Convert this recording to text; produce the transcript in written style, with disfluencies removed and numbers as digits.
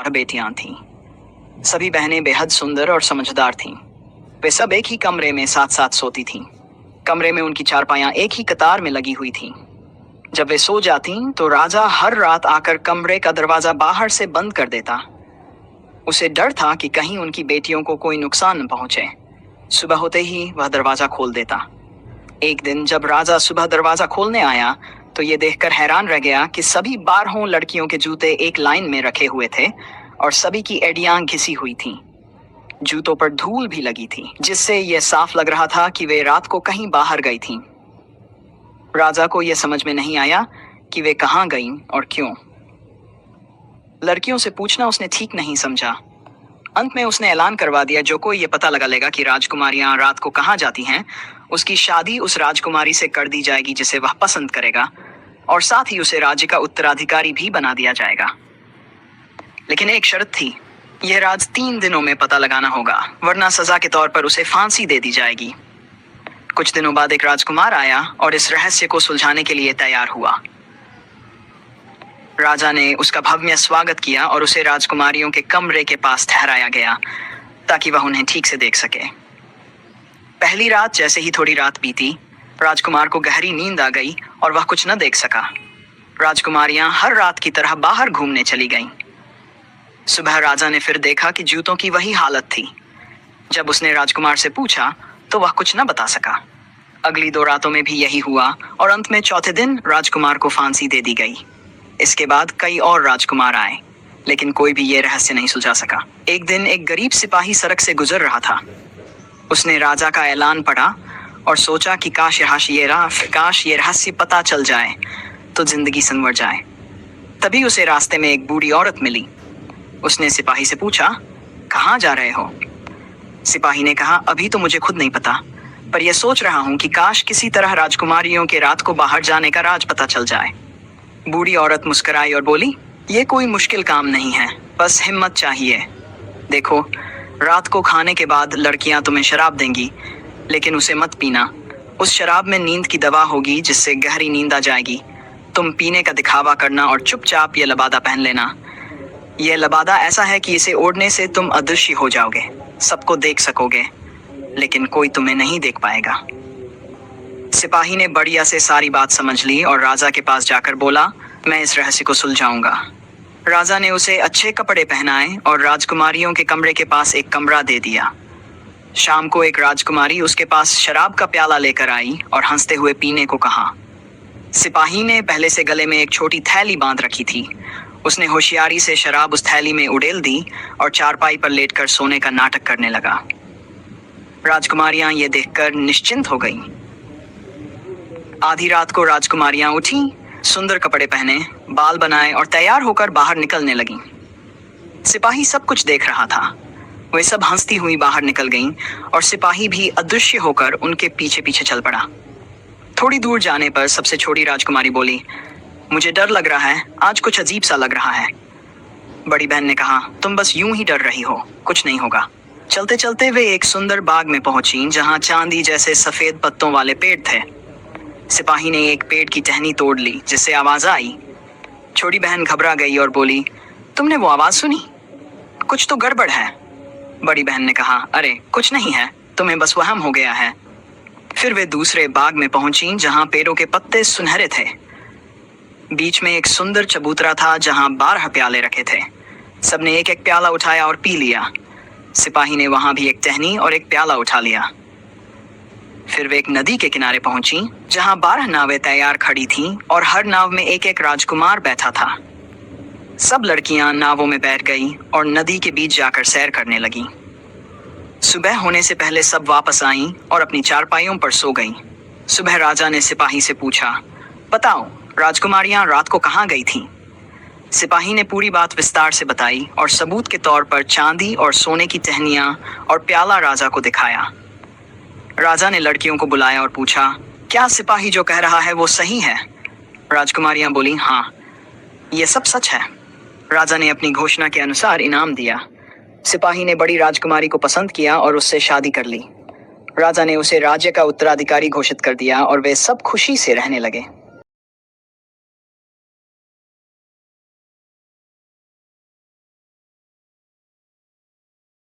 बेटियां थीं। सभी बहनें बेहद सुंदर और समझदार थीं। वे सब एक ही कमरे में साथ साथ सोती थीं। कमरे में उनकी चारपाइयां एक ही कतार में लगी हुई थीं। जब वे सो जाती तो राजा हर रात आकर कमरे का दरवाजा बाहर से बंद कर देता। उसे डर था कि कहीं उनकी बेटियों को कोई नुकसान न पहुंचे। सुबह होते ही वह दरवाजा खोल देता। एक दिन जब राजा सुबह दरवाजा खोलने आया तो ये देखकर हैरान रह गया कि सभी 12 लड़कियों के जूते एक लाइन में रखे हुए थे और सभी की एड़ियां घिसी हुई थीं। जूतों पर धूल भी लगी थी, जिससे यह साफ लग रहा था कि वे रात को कहीं बाहर गई थीं। राजा को यह समझ में नहीं आया कि वे कहाँ गईं और क्यों। लड़कियों से पूछना उसने ठीक नहीं समझा। अंत में उसने ऐलान करवा दिया, जो कोई ये पता लगा लेगा कि राजकुमारियां रात को कहाँ जाती हैं, उसकी शादी उस राजकुमारी से कर दी जाएगी जिसे वह पसंद करेगा, और साथ ही उसे राज्य का उत्तराधिकारी भी बना दिया जाएगा। लेकिन एक शर्त थी, यह राज 3 दिनों में पता लगाना होगा, वरना सजा के तौर पर उसे फांसी दे दी जाएगी। कुछ दिनों बाद एक राजकुमार आया और इस रहस्य को सुलझाने के लिए तैयार हुआ। राजा ने उसका भव्य स्वागत किया और उसे राजकुमारियों के कमरे के पास ठहराया गया ताकि वह उन्हें ठीक से देख सके। पहली रात जैसे ही थोड़ी रात बीती, राजकुमार को गहरी नींद आ गई और वह कुछ न देख सका। राजकुमारियां हर रात की तरह बाहर घूमने चली गईं। सुबह राजा ने फिर देखा कि जूतों की वही हालत थी। जब उसने राजकुमार से पूछा तो वह कुछ न बता सका। अगली 2 रातों में भी यही हुआ और अंत में चौथे दिन राजकुमार को फांसी दे दी गई। इसके बाद कई और राजकुमार आए, लेकिन कोई भी ये रहस्य नहीं सुलझा सका। एक दिन एक गरीब सिपाही सड़क से गुजर रहा था। उसने राजा का ऐलान पढ़ा और सोचा कि काश ये रहस्य पता चल जाए तो जिंदगी संवर जाए। तभी उसे रास्ते में एक बूढ़ी औरत मिली। उसने सिपाही से पूछा, कहाँ जा रहे हो? सिपाही ने कहा, अभी तो मुझे खुद नहीं पता, पर यह सोच रहा हूँ कि काश किसी तरह राजकुमारियों के रात को बाहर जाने का राज पता चल जाए। बूढ़ी औरत मुस्कुराई और बोली, ये कोई मुश्किल काम नहीं है, बस हिम्मत चाहिए। देखो, रात को खाने के बाद लड़कियां तुम्हें शराब देंगी, लेकिन उसे मत पीना। उस शराब में नींद की दवा होगी जिससे गहरी नींद आ जाएगी। तुम पीने का दिखावा करना और चुपचाप ये लबादा पहन लेना। यह लबादा ऐसा है कि इसे ओढ़ने से तुम अदृश्य हो जाओगे, सबको देख सकोगे, लेकिन कोई तुम्हें नहीं देख पाएगा। सिपाही ने बढ़िया से सारी बात समझ ली और राजा के पास जाकर बोला, मैं इस रहस्य को सुलझाऊंगा। राजा ने उसे अच्छे कपड़े पहनाए और राजकुमारियों के कमरे के पास एक कमरा दे दिया। शाम को एक राजकुमारी उसके पास शराब का प्याला लेकर आई और हंसते हुए पीने को कहा। सिपाही ने पहले से गले में एक छोटी थैली बांध रखी थी। उसने होशियारी से शराब उस थैली में उड़ेल दी और चारपाई पर लेटकर सोने का नाटक करने लगा। राजकुमारियां ये देखकर निश्चिंत हो गईं। आधी रात को राजकुमारियां उठी, सुंदर कपड़े पहने, बाल बनाए और तैयार होकर बाहर निकलने लगीं। सिपाही सब कुछ देख रहा था। वे सब हंसती हुई बाहर निकल गईं और सिपाही भी अदृश्य होकर उनके पीछे पीछे चल पड़ा। थोड़ी दूर जाने पर सबसे छोटी राजकुमारी बोली, मुझे डर लग रहा है, आज कुछ अजीब सा लग रहा है। बड़ी बहन ने कहा, तुम बस यूं ही डर रही हो, कुछ नहीं होगा। चलते चलते वे एक सुंदर बाग में पहुंची जहां चांदी जैसे सफेद पत्तों वाले पेड़ थे। सिपाही ने एक पेड़ की टहनी तोड़ ली, जिससे आवाज आई। छोटी बहन घबरा गई और बोली, तुमने वो आवाज सुनी? कुछ तो गड़बड़ है। बड़ी बहन ने कहा, अरे कुछ नहीं है, तुम्हें बस वहम हो गया है। फिर वे दूसरे बाग में पहुंची जहां पेड़ों के पत्ते सुनहरे थे। बीच में एक सुंदर चबूतरा था जहां 12 प्याले रखे थे। सबने एक एक प्याला उठाया और पी लिया। सिपाही ने वहां भी एक टहनी और एक प्याला उठा लिया। फिर वे एक नदी के किनारे पहुंची जहां 12 नावें तैयार खड़ी थीं और हर नाव में एक एक राजकुमार बैठा था। सब लड़कियां नावों में बैठ गईं और नदी के बीच जाकर सैर करने लगीं। सुबह होने से पहले सब वापस आईं और अपनी चारपाइयों पर सो गईं। सुबह राजा ने सिपाही से पूछा, बताओ, राजकुमारियां रात को कहाँ गई थीं? सिपाही ने पूरी बात विस्तार से बताई और सबूत के तौर पर चांदी और सोने की टहनियां और प्याला राजा को दिखाया। राजा ने लड़कियों को बुलाया और पूछा, क्या सिपाही जो कह रहा है वो सही है? राजकुमारियां बोली, हाँ, ये सब सच है। राजा ने अपनी घोषणा के अनुसार इनाम दिया। सिपाही ने बड़ी राजकुमारी को पसंद किया और उससे शादी कर ली। राजा ने उसे राज्य का उत्तराधिकारी घोषित कर दिया और वे सब खुशी से रहने लगे।